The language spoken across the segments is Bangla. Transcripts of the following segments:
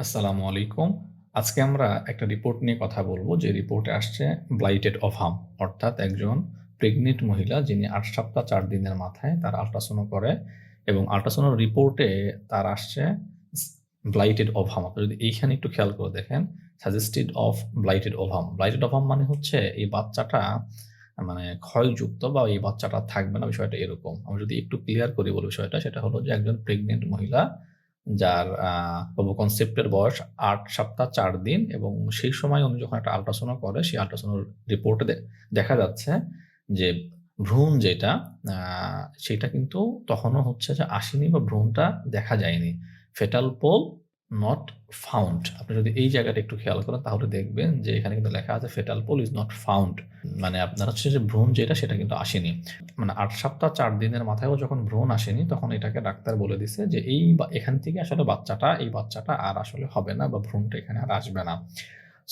আসসালামু আলাইকুম। আজকে আমরা একটা রিপোর্ট নিয়ে কথা বলব, যে রিপোর্টে আসছে ব্লাইটেড ওভাম, অর্থাৎ একজন প্রেগনেন্ট মহিলা যিনি ৮ সপ্তাহ ৪ দিনের মাথায় তার আল্ট্রাসাউন্ড করে এবং আল্ট্রাসাউন্ড রিপোর্টে তার আসছে স ব্লাইটেড ওভাম। আপনি যদি এইখানে একটু খেয়াল করে দেখেন, সাজেস্টেড অফ ব্লাইটেড ওভাম। ব্লাইটেড ওভাম মানে হচ্ছে এই বাচ্চাটা মানে ক্ষয়যুক্ত বা এই বাচ্চাটা থাকবে না, বিষয়টা এরকম। আমি যদি একটু ক্লিয়ার করে বলি বিষয়টা, সেটা হলো যে একজন প্রেগনেন্ট মহিলা যার বাবু কনসেপ্টের বয়স ৮ সপ্তাহ ৪ দিন এবং সেই সময় উনি যখন একটা আল্ট্রাসাউন্ড করে, সেই আল্ট্রাসাউন্ড রিপোর্টে দেখা যাচ্ছে যে ভ্রূণ যেটা আ সেটা কিন্তু তখনও হচ্ছে যে আসেনি বা ভ্রূণটা দেখা যায়নি। Fetal pole not found. আপনি যদি এই জায়গাটা একটু খেয়াল করেন তাহলে দেখবেন যে এখানে কিন্তু লেখা আছে fetal pole is not found. মানে আপনার হচ্ছে যে ভ্রূণ যেটা সেটা কিন্তু আসেনি। মানে ৮ সপ্তাহ ৪ দিনের মাথায়ও যখন ভ্রূণ আসেনি, তখন এটাকে ডাক্তার বলে দিছে যে এখান থেকে আসলে এই বাচ্চাটা আর আসলে হবে না বা ভ্রূণটা এখানে আর আসবে না।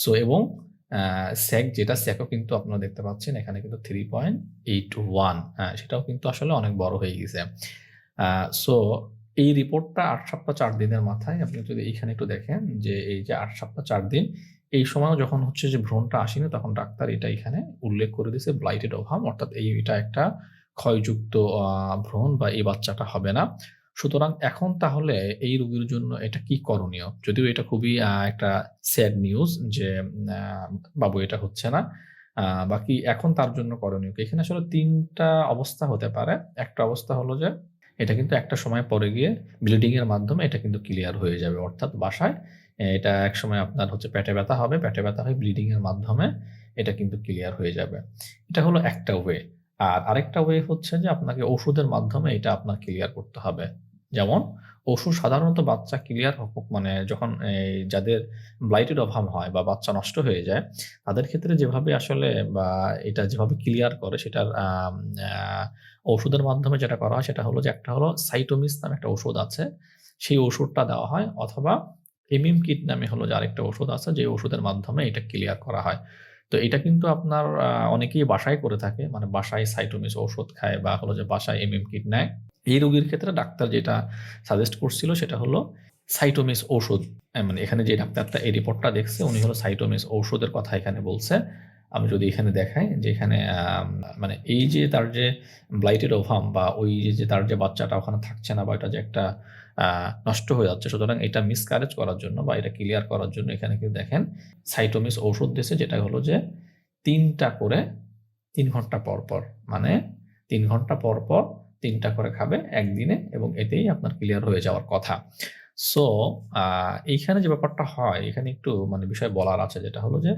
সো এবং স্যাকও কিন্তু আপনারা দেখতে পাচ্ছেন এখানে কিন্তু 3.81, সেটাও কিন্তু আসলে অনেক বড় হয়ে গেছে। আ সো এই রিপোর্টটা ৮ সপ্তাহ ৪ দিনের মাথায় আপনি যদি এইখানে একটু দেখেন যে এই যে ৮ সপ্তাহ ৪ দিন, এই সময়ও যখন হচ্ছে যে ভ্রূণটা আসেনি, তখন ডাক্তার এটা এখানে উল্লেখ করে দিয়েছে ব্লাইটেড ওভাম, অর্থাৎ এটা একটা ক্ষয়যুক্ত ভ্রূণ বা এই বাচ্চাটা হবে না। সুতরাং এখন তাহলে এই রোগীর জন্য এটা কি করণীয়? যদিও এটা খুবই একটা স্যাড নিউজ যে আ বাবু এটা হচ্ছে না। আ বাকি এখন তার জন্য করণীয় কি? এখানে আসলে ৩ টা অবস্থা হতে পারে। একটা অবস্থা হলো যে এটা কিন্তু একটা সময় পরে গিয়ে ব্লিডিং এর মাধ্যমে এটা কিন্তু ক্লিয়ার হয়ে যাবে। অর্থাৎ বাসায় এটা একসময় আপনার হচ্ছে পেটে ব্যথা হবে। পেটে ব্যথা হয়ে ব্লিডিং এর মাধ্যমে এটা কিন্তু ক্লিয়ার হয়ে যাবে। এটা হলো একটা ওয়ে। আর আরেকটা ওয়ে হচ্ছে যে আপনাকে ওষুধের মাধ্যমে এটা আপনার ক্লিয়ার করতে হবে। যেমন ওষুধ সাধারণত বাচ্চা ক্লিয়ার মানে যখন যাদের ব্লাইটেড ওভাম হয় বা বাচ্চা নষ্ট হয়ে যায়, তাদের ক্ষেত্রে যেভাবে আসলে বা এটা যেভাবে ক্লিয়ার করে সেটার ঔষধের মাধ্যমে যেটা করা হয় সেটা হলো যে একটা হলো সাইটোমিস নামে একটা ওষুধ আছে। সেই ওষুধটা দেওয়া হয়, অথবা এমিম কিট নামে হলো যে আরেকটা ওষুধ আছে, যে ওষুধের মাধ্যমে এটা ক্লিয়ার করা হয়। তো এটা কিন্তু আপনার অনেকেই বাসায় করে থাকে। মানে বাসায় সাইটোমিস ঔষধ খায় বা হলো যে বাসায় এমিম কিট নেয়। এই রোগীর ক্ষেত্রে ডাক্তার যেটা সাজেস্ট করছিল সেটা হলো সাইটোমিস ঔষধ। মানে এখানে যে ডাক্তারটা এই রিপোর্টটা দেখছে উনি হলো সাইটোমিস ঔষধের কথা এখানে বলছে। আমি যদি এখানে দেখাই যে এখানে মানে এই যে তার যে ব্লাইটেড ওভাম বা ওই যে তার যে বাচ্চাটা ওখানে থাকছে না বা এটা যে একটা আ নষ্ট হয়ে যাচ্ছে। সুতরাং এটা মিসক্যারেজ করার জন্য বা এটা ক্লিয়ার করার জন্য এখানে কিন্তু দেখেন সাইটোমিস ঔষধ দিছে, যেটা হলো যে ৩ টা করে ৩ ঘন্টা পর, পর। মানে ৩ ঘন্টা পর, পর ৩ টা করে খাবে একদিনে এবং এতেই আপনার ক্লিয়ার হয়ে যাওয়ার কথা। সো আ এইখানে যে ব্যাপারটা হয়, এখানে একটু মানে বিষয় বলার আছে, যেটা হলো যে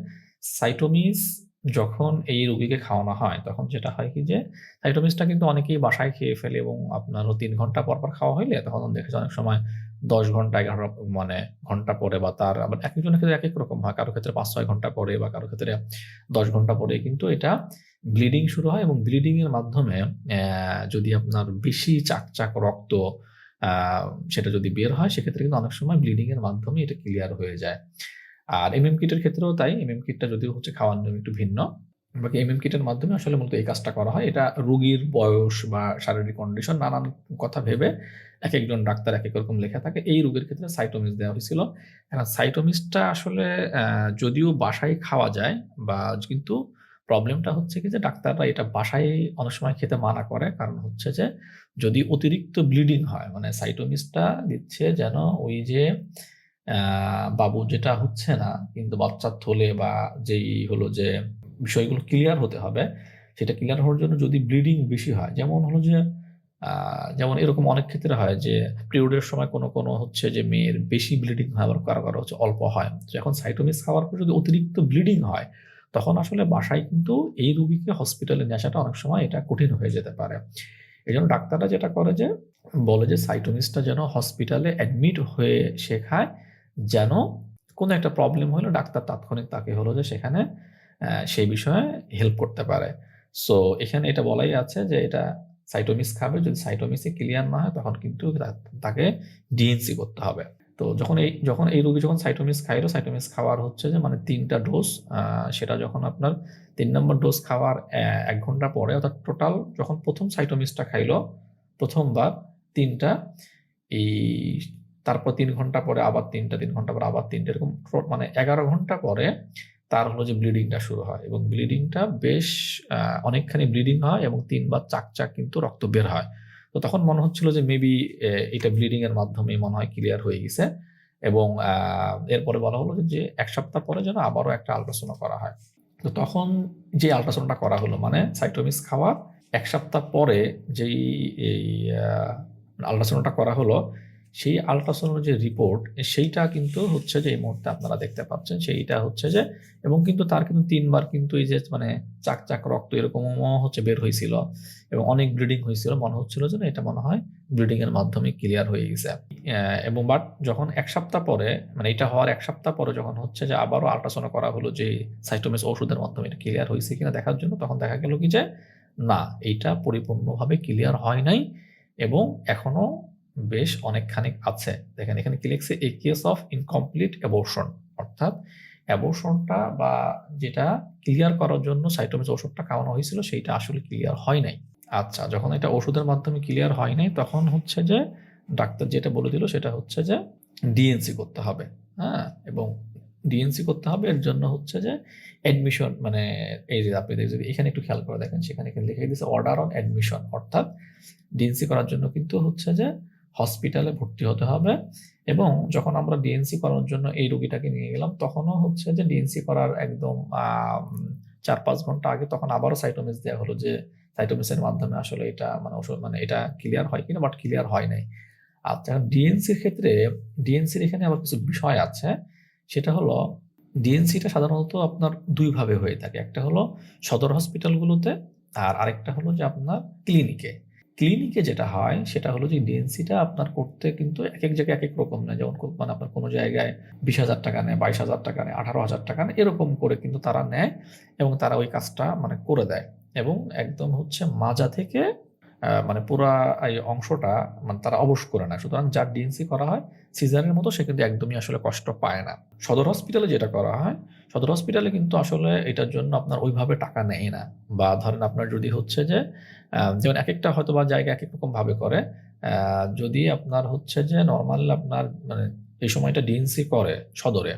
সাইটোমিস যখন এই রোগীকে খাওয়ানো হয়, তখন যেটা হয় কি যে সাইটোমিসটা কিন্তু অনেকেই বাসায় খেয়ে ফেলে এবং আপনারও ৩ ঘন্টা পর, পর খাওয়া হইলে তখন দেখা যায় অনেক সময় ১০ ঘন্টা ১১ মানে ঘন্টা পরে বা তার আবার একেকজনের ক্ষেত্রে একেক রকম হয়। কারো ক্ষেত্রে ৫-৬ ঘন্টা পরে বা কারো ক্ষেত্রে ১০ ঘন্টা পরে কিন্তু এটা ব্লিডিং শুরু হয় এবং ব্লিডিং এর মাধ্যমে যদি আপনার বেশি চাকচাক রক্ত আ সেটা যদি বের হয়, সেক্ষেত্রে কিন্তু অনেক সময় ব্লিডিং এর মাধ্যমে এটা ক্লিয়ার হয়ে যায়। আর এমএম কিটের ক্ষেত্রেও তাই। এমএম কিটটা যদিও হচ্ছে খাওয়ার নিয়ম একটু ভিন্ন। বাকি এমএম কিটের মাধ্যমে আসলে মূলত এই কাজটা করা হয়। এটা রোগীর বয়স বা শারীরিক কন্ডিশন নানান কথা ভেবে একেকজন ডাক্তার একেক রকম লেখা থাকে। এই রোগীর ক্ষেত্রে সাইটোমিস দেওয়া হয়েছিল। এখন সাইটোমিসটা আসলে যদিও বাসায় খাওয়া যায় বা কিন্তু প্রবলেমটা হচ্ছে কি যে ডাক্তাররা এটা বাসায় অনেক সময় খেতে মানা করে। কারণ হচ্ছে যে যদি অতিরিক্ত ব্লিডিং হয়, মানে সাইটোমিসটা দিচ্ছে যেন ওই যে আ বাবু যেটা হচ্ছে না কিন্তু বাচ্চার থলে বা যেই হলো যে বিষয়গুলো ক্লিয়ার হতে হবে, সেটা ক্লিয়ার হওয়ার জন্য যদি ব্লিডিং বেশি হয়, যেমন হলো যে আ যেমন এরকম অনেক ক্ষেত্রে হয় যে পিরিয়ডের সময় কোনো হচ্ছে যে মেয়ের বেশি ব্লিডিং হয়, আবার কারো হচ্ছে অল্প হয়। তো এখন সাইটোমিস খাওয়ার পর যদি অতিরিক্ত ব্লিডিং হয়, তখন আসলে বাসায় কিন্তু এই রোগীকে হসপিটালে নিয়ে আসাটা অনেক সময় এটা কঠিন হয়ে যেতে পারে। এজন্য ডাক্তাররা যেটা করে যে বলে যে সাইটোমিসটা যেন হসপিটালে অ্যাডমিট হয়ে সে খায়, যেন কোনো একটা প্রবলেম হলে ডাক্তার তাৎক্ষণিক তাকে হলো যে সেখানে সেই বিষয়ে হেল্প করতে পারে। সো এখানে এটা বলাই আছে যে এটা সাইটোমিস খাবে। যদি সাইটোমিসে ক্লিয়ার না হয় তখন কিন্তু তাকে ডিএনসি করতে হবে। তো যখন এই রোগী যখন সাইটোমিস খাইলো, সাইটোমিস খাওয়ার হচ্ছে যে মানে ৩ টা ডোজ, সেটা যখন আপনার ৩ নম্বর ডোজ খাওয়ার ১ ঘন্টা পরে, অর্থাৎ টোটাল যখন ১ম সাইটোমিসটা খাইলো, ১ম বার ৩ টা এই তারপর ৩ ঘন্টা পরে আবার ৩টা, ৩ ঘন্টা পরে আবার ৩টা, এরকম মানে ১১ ঘন্টা পরে তার হলো যে ব্লিডিংটা শুরু হয় এবং ব্লিডিংটা বেশ অনেকখানি ব্লিডিং হয় এবং ৩ বার চাক কিন্তু রক্ত বের হয়। তো তখন মনে হচ্ছিল যে মেবি এটা ব্লিডিং এর মাধ্যমেই মনে হয় ক্লিয়ার হয়ে গেছে এবং এরপরে বলা হলো যে ১ সপ্তাহ পরে যেন আবারও একটা আল্ট্রাসাউন্ড করা হয়। তো তখন যে আল্ট্রাসাউন্ডটা করা হলো মানে সাইটোমিস খাওয়ার ১ সপ্তাহ পরে যেই এই আল্ট্রাসাউন্ডটা করা হলো, সেই আল্ট্রাসাউন্ডের যে রিপোর্ট সেইটা কিন্তু হচ্ছে যে এই মুহূর্তে আপনারা দেখতে পাচ্ছেন। সেইটা হচ্ছে যে এবং কিন্তু তার কিন্তু ৩ বার কিন্তু এই যে মানে চাক রক্ত এরকমও হচ্ছে বের হইছিল এবং অনেক ব্লিডিং হইছিল। মনে হচ্ছিল যে না এটা মনে হয় ব্লিডিং এর মাধ্যমে ক্লিয়ার হয়ে গেছে। এবং বাট যখন ১ সপ্তাহ পরে মানে এটা হওয়ার ১ সপ্তাহ পরে যখন হচ্ছে যে আবারও আল্ট্রাসাউন্ড করা হলো যে সাইটোমেস ওষুধের মাধ্যমে এটা ক্লিয়ার হইছে কিনা দেখার জন্য, তখন দেখা গেল কি যে না, এইটা পরিপূর্ণভাবে ক্লিয়ার হয় নাই এবং এখনো বেশ অনেকখানি আছে। দেখেন এখানে কি লিখছে, এ কেস অফ ইনকমপ্লিট অ্যাবর্শন, অর্থাৎ অ্যাবর্শনটা বা যেটা ক্লিয়ার করার জন্য সাইটোমেস ওষুধটা খাওয়ানো হয়েছিল সেইটা আসলে ক্লিয়ার হয় নাই। আচ্ছা, যখন এটা ওষুধের মাধ্যমে ক্লিয়ার হয় নাই তখন হচ্ছে যে ডাক্তার যেটা বলে দিল সেটা হচ্ছে যে ডিএনসি করতে হবে। হ্যাঁ, এবং ডিএনসি করতে হবে এর জন্য হচ্ছে যে অ্যাডমিশন মানে এই যে আপনি যদি এখানে একটু খেয়াল করে দেখেন সেখানে লিখে দিয়েছে অর্ডার অন অ্যাডমিশন, অর্থাৎ ডিএনসি করার জন্য কিন্তু হচ্ছে যে হসপিটালে ভর্তি হতে হবে এবং যখন আমরা ডিএনসি করার জন্য এই রোগীটাকে নিয়ে গেলাম তখনও হচ্ছে যে ডিএনসি করার একদম ৪-৫ ঘন্টা আগে তখন আবারও সাইটোমেস দেওয়া হলো যে সাইটোমেসের মাধ্যমে আসলে এটা মানে ওষুধ মানে এটা ক্লিয়ার হয় কিনা, বাট ক্লিয়ার হয় নাই। আচ্ছা, ডিএনসির ক্ষেত্রে ডিএনসির এখানে আবার কিছু বিষয় আছে। সেটা হলো ডিএনসিটা সাধারণত আপনার ২ ভাবে হয়ে থাকে। একটা হলো সদর হসপিটালগুলোতে আর আরেকটা হলো যে আপনার ক্লিনিকে। ক্লিনিকে যেটা হয় সেটা হলো যে ডিএনসিটা আপনার করতে কিন্তু একেক জায়গায় একেক রকম নেয়। যেমন মানে আপনার কোনো জায়গায় ২০,০০০ টাকা নেয়, ২২,০০০ টাকা নেয়, ১৮,০০০ টাকা নেয়, এরকম করে কিন্তু তারা নেয় এবং তারা ওই কাজটা মানে করে দেয় এবং একদম হচ্ছে মাজা থেকে মানে পুরা এই অংশটা মানে তারা অবশ করে নেয়। সুতরাং যার ডিএনসি করা হয় সিজারের মতো সে কিন্তু একদমই আসলে কষ্ট পায় না। সদর হসপিটালে যেটা করা হয়, সদর হসপিটালে কিন্তু আসলে এটার জন্য আপনার ওইভাবে টাকা নেয় না। বা ধরেন আপনার যদি হচ্ছে যে যেমন একেকটা হয়তোবা জায়গা একেক রকম ভাবে করে। যদি আপনার হচ্ছে যে নরমাল আপনার মানে এই সময়টা ডিএনসি করে সদরে,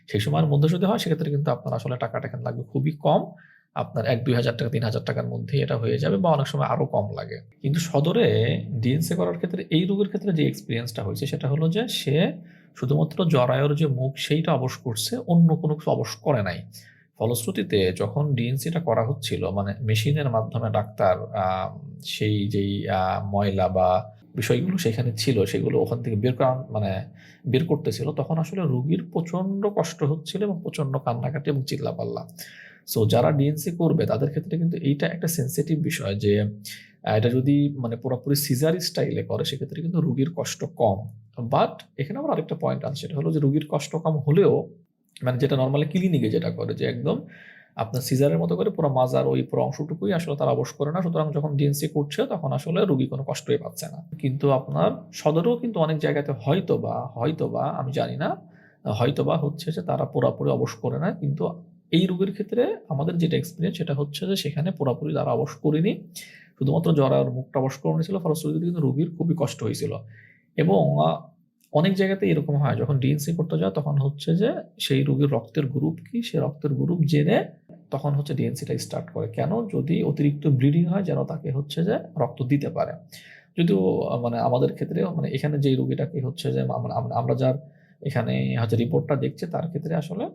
সেই সময়ের মধ্যে যদি হয় সেক্ষেত্রে কিন্তু আপনার আসলে টাকাটা এখানে লাগবে খুবই কম। আপনার ১-২,০০০ টাকা, ৩,০০০ টাকার মধ্যেই এটা হয়ে যাবে বা অনেক সময় আরো কম লাগে। কিন্তু সদরে ডিএনসি করার ক্ষেত্রে এই রোগের ক্ষেত্রে যে এক্সপেরিয়েন্সটা হয়েছে সেটা হলো যে সে শুধুমাত্র জরায়ুর যে মুখ সেইটা অবশ করছে, অন্য কোনো কিছু অবশ করে নাই। ফলশ্রুতিতে যখন ডিএনসিটা করা হচ্ছিল মানে মেশিনের মাধ্যমে ডাক্তার সেই যেই ময়লা বা বিষয়গুলো সেখানে ছিল সেগুলো ওখান থেকে মানে বের করতেছিল, তখন আসলে রোগীর প্রচন্ড কষ্ট হচ্ছিল এবং প্রচন্ড কান্নাকাটি এবং চিল্লাপাল্লা। সো যারা ডিএনসি করবে তাদের ক্ষেত্রে কিন্তু এইটা একটা সেনসিটিভ বিষয় যে এটা যদি মানে পুরোপুরি সিজার স্টাইলে করে সেক্ষেত্রে কিন্তু রোগীর কষ্ট কম। বাট এখানে আবার আরেকটা পয়েন্ট আছে, সেটা হলো যে রোগীর কষ্ট কম হলেও মানে যেটা নরমালি ক্লিনিকে যেটা করে যে একদম আপনার সিজারের মতো করে পুরো মাজার ওই পুরো অংশটুকুই আসলে তারা অবশ করে না। সুতরাং যখন ডিএনসি করছে তখন আসলে রোগী কোনো কষ্টই পাচ্ছে না। কিন্তু আপনার সদরেও কিন্তু অনেক জায়গাতে হয়তোবা আমি জানি না, হয়তোবা হচ্ছে যে তারা পুরোপুরি অবশ করে না। কিন্তু এই রোগীর ক্ষেত্রে আমাদের যেটা এক্সপেরিয়েন্স সেটা হচ্ছে যে সেখানে পুরোপুরি তারা অবশ করেনি, শুধুমাত্র জরায়ুর মুখটা অবশ করে নিয়েছিল। ফলশ্রুতিতে কিন্তু রোগীর খুবই কষ্ট হয়েছিল এবং অনেক জায়গাতে এরকম হয় যখন ডিএনসি করতে যায় তখন হচ্ছে যে সেই রোগীর রক্তের গ্রুপ কি সে রক্তের গ্রুপ জেনে তখন হচ্ছে ডিএনসিটা স্টার্ট করে। কেন? যদি অতিরিক্ত ব্লিডিং হয় যেন তাকে হচ্ছে যে রক্ত দিতে পারে। যদিও মানে আমাদের ক্ষেত্রেও মানে এখানে যেই রোগীটাকে হচ্ছে যে আমরা যার এখানে হচ্ছে রিপোর্টটা দেখছি তার ক্ষেত্রে আসলে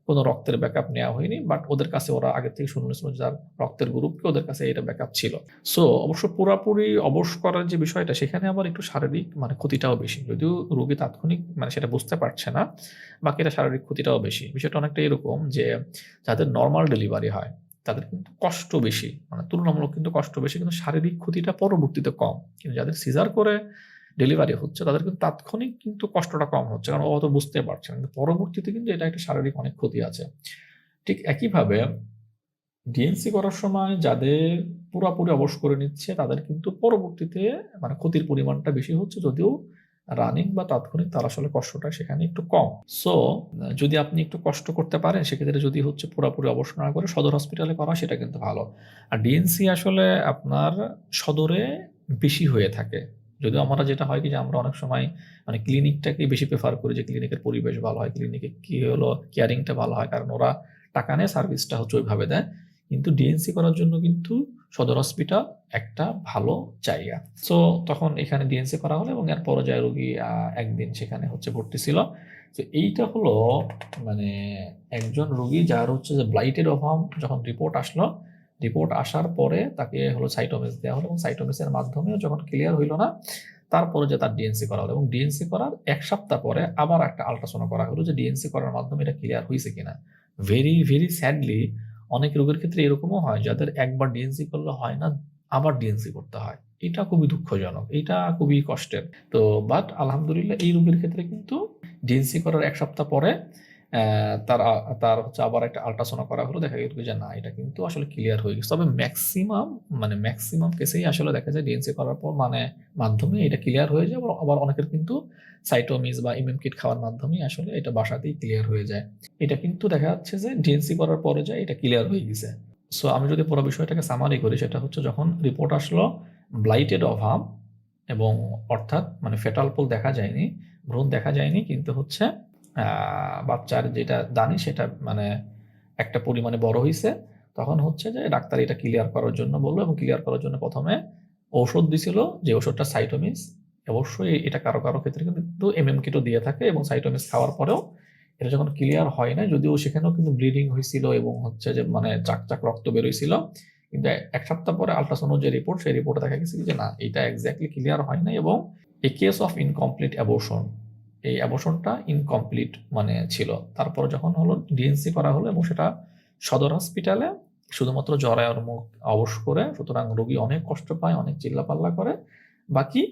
কোনো রক্তের ব্যাকআপ নেওয়া হয়নি, বাট ওদের কাছে ওরা আগে থেকে শুনে নিয়েছিল যার রক্তের গ্রুপকে ওদের কাছে এটা ব্যাকআপ ছিল। সো অবশ্য পুরাপুরি অবশ করার যে বিষয়টা সেখানে আবার একটু শারীরিক মানে ক্ষতিটাও বেশি, যদিও রোগী তাৎক্ষণিক মানে সেটা বুঝতে পারছে না, বাকি এটা শারীরিক ক্ষতিটাও বেশি। বিষয়টা অনেকটা এরকম যে যাদের নর্মাল ডেলিভারি হয় তাদের কিন্তু কষ্ট বেশি, মানে তুলনামূলক কিন্তু কষ্ট বেশি, কিন্তু শারীরিক ক্ষতিটা পরবর্তীতে কম। কিন্তু যাদের সিজার করে ডেলিভারি হচ্ছে তাদের কিন্তু তাৎক্ষণিক কিন্তু কষ্টটা কম হচ্ছে, কারণ ও অত বুঝতে পারছে না, কিন্তু পরবর্তীতে কিন্তু এটা একটা শারীরিক অনেক ক্ষতি আছে। ঠিক একইভাবে ডিএনসি করার সময় যাদের পুরাপুরি অবশ করে নিচ্ছে তাদের কিন্তু পরবর্তীতে মানে ক্ষতির পরিমাণটা বেশি হচ্ছে, যদিও রানিং বা তাৎক্ষণিক তার আসলে কষ্টটা সেখানে একটু কম। সো যদি আপনি একটু কষ্ট করতে পারেন সেক্ষেত্রে যদি হচ্ছে পুরাপুরি অবশ না করে সদর হসপিটালে করা সেটা কিন্তু ভালো। আর ডিএনসি আসলে আপনার সদরে বেশি হয়ে থাকে, যদিও আমরা যেটা হয় কি যে আমরা অনেক সময় মানে ক্লিনিকটাকেই বেশি প্রেফার করি যে ক্লিনিকের পরিবেশ ভালো হয়, ক্লিনিকে কি হলো কেয়ারিংটা ভালো হয়, কারণ ওরা টাকা নেয়, সার্ভিসটা হচ্ছে ওইভাবে দেয়। কিন্তু ডিএনসি করার জন্য কিন্তু সদর হসপিটাল একটা ভালো জায়গা। সো তখন এখানে ডিএনসি করা হলো এবং এর পর্যায়ে রোগী একদিন সেখানে হচ্ছে ভর্তি ছিল। তো এইটা হলো মানে একজন রোগী যার হচ্ছে যে ব্লাইটেড ওভাম যখন রিপোর্ট আসলো, রিপোর্ট আসার পরে তাকে হলো সাইটোমেস দেওয়া হলো এবং সাইটোমেসের মাধ্যমেও যখন ক্লিয়ার হইল না, তারপরে যে তার ডিএনসি করা হলো এবং ডিএনসি করার ১ সপ্তাহ পরে আবার একটা আল্ট্রাসাউন্ড করা হলো যে ডিএনসি করার মাধ্যমে এটা ক্লিয়ার হইছে কিনা। ভেরি স্যাডলি অনেক রোগের ক্ষেত্রে এরকমও হয় যাদের একবার ডিএনসি করলে হয় না, আবার ডিএনসি করতে হয়। এটা খুবই দুঃখজনক, এটা খুবই কষ্টের। তো বাট আলহামদুলিল্লাহ এই রোগীর ক্ষেত্রে কিন্তু ডিএনসি করার ১ সপ্তাহ পরে তার তার হচ্ছে আবার একটা আল্ট্রাসাউন্ড করা হলো। দেখা গেল যে না, এটা কিন্তু আসলে ক্লিয়ার হয়ে গেছে। তবে ম্যাক্সিমাম কেসেই আসলে দেখা যায় ডিএনসি করার পর মাধ্যমে এটা ক্লিয়ার হয়ে যায়। আবার অনেকের কিন্তু সাইটোমিস বা ইমিউন কিট খাওয়ার মাধ্যমেই আসলে এটা বাসাতেই ক্লিয়ার হয়ে যায়। এটা কিন্তু দেখা যাচ্ছে যে ডিএনসি করার পরে যায় এটা ক্লিয়ার হয়ে গেছে। সো আমি যদি পুরো বিষয়টাকে সামারি করি, সেটা হচ্ছে যখন রিপোর্ট আসলো ব্লাইটেড ওভাম এবং অর্থাৎ মানে ফেটাল পুল দেখা যায়নি, ভ্রূণ দেখা যায়নি, কিন্তু হচ্ছে বাচ্চার যেটা দানি সেটা মানে একটা পরিমাণে বড় হইছে। তখন হচ্ছে যে ডাক্তার এটা ক্লিয়ার করার জন্য বলল এবং ক্লিয়ার করার জন্য ১ম এ ঔষধ দিছিল, যে ওষুধটা সাইটোমিস। অবশ্যই এটা কারো ক্ষেত্রে কিন্তু কিটও দিয়ে থাকে এবং সাইটোমিস খাওয়ার পরেও এটা যখন ক্লিয়ার হয় নাই, যদিও সেখানেও কিন্তু ব্লিডিং হইছিল এবং হচ্ছে যে মানে চাক রক্ত বের হইছিল। কিন্তু ১ সপ্তাহ পরে আল্ট্রাসাউন্ড যে রিপোর্ট, সেই রিপোর্টে দেখা গেছে যে না, এটা এক্সাক্টলি ক্লিয়ার হয় নাই এবং এ কেস অফ ইনকমপ্লিট অ্যাবর্শন, এই অ্যাবর্শনটা ইনকমপ্লিট মানে ছিল। তারপরে যখন হলো ডিএনসি করা হলো এবং সেটা সদর হসপিটালে শুধুমাত্র জরায়ুর মুখ অবশ করে, সুতরাং রোগী অনেক কষ্ট পায়, অনেক চিল্লাপাল্লা করে। বাকি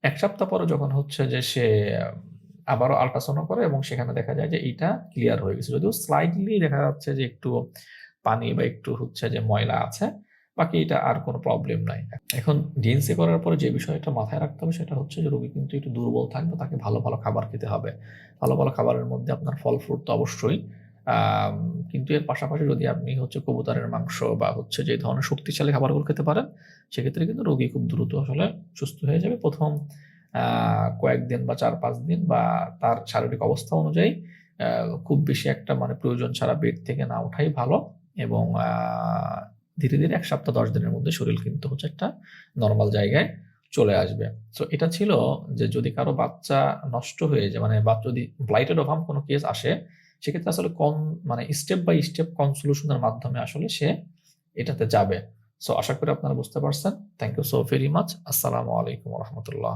১ সপ্তাহ পরে যখন হচ্ছে যে সে আবারও আল্ট্রাসাউন্ড করে এবং সেখানে দেখা যায় যে এইটা ক্লিয়ার হয়ে গেছে। যদিও স্লাইটলি দেখা যাচ্ছে যে একটু পানি বা একটু হচ্ছে যে ময়লা আছে, বাকি এটা আর কোনো প্রবলেম নাই। এখন ডিএনসি করার পরে যে বিষয়টা মাথায় রাখতে হবে সেটা হচ্ছে যে রোগী কিন্তু একটু দুর্বল থাকবে, তাকে ভালো খাবার খেতে হবে। ভালো খাবারের মধ্যে আপনার ফল-ফ্রুট তো অবশ্যই। আম কিন্তু এর পাশাপাশি যদি আপনি হচ্ছে কবুতরের মাংস বা হচ্ছে যে ধরনের শক্তিশালী খাবারগুলো খেতে পারেন, সেক্ষেত্রে কিন্তু রোগী খুব দ্রুত আসলে সুস্থ হয়ে যাবে। ১ম কয়েকদিন বা ৪-৫ দিন বা তার শারীরিক অবস্থা অনুযায়ী আ খুব বেশি একটা মানে প্রয়োজন ছাড়া বেড থেকে না ওঠাই ভালো এবং ধীরে ১ সপ্তাহ ১০ দিনের মধ্যে শরীর কিন্তু হচ্ছে একটা নরমাল জায়গায় চলে আসবে। সো এটা ছিল যে যদি কারো বাচ্চা নষ্ট হয়ে যায়, মানে যদি ব্লাইটেড ওভাম কোনো কেস আসে, সেক্ষেত্রে আসলে মানে স্টেপ বাই স্টেপ সলিউশন এর মাধ্যমে আসলে সে এটাতে যাবে। সো আশা করি আপনারা বুঝতে পারছেন। Thank you so very much. আসসালামু আলাইকুম ওয়া রাহমাতুল্লাহ।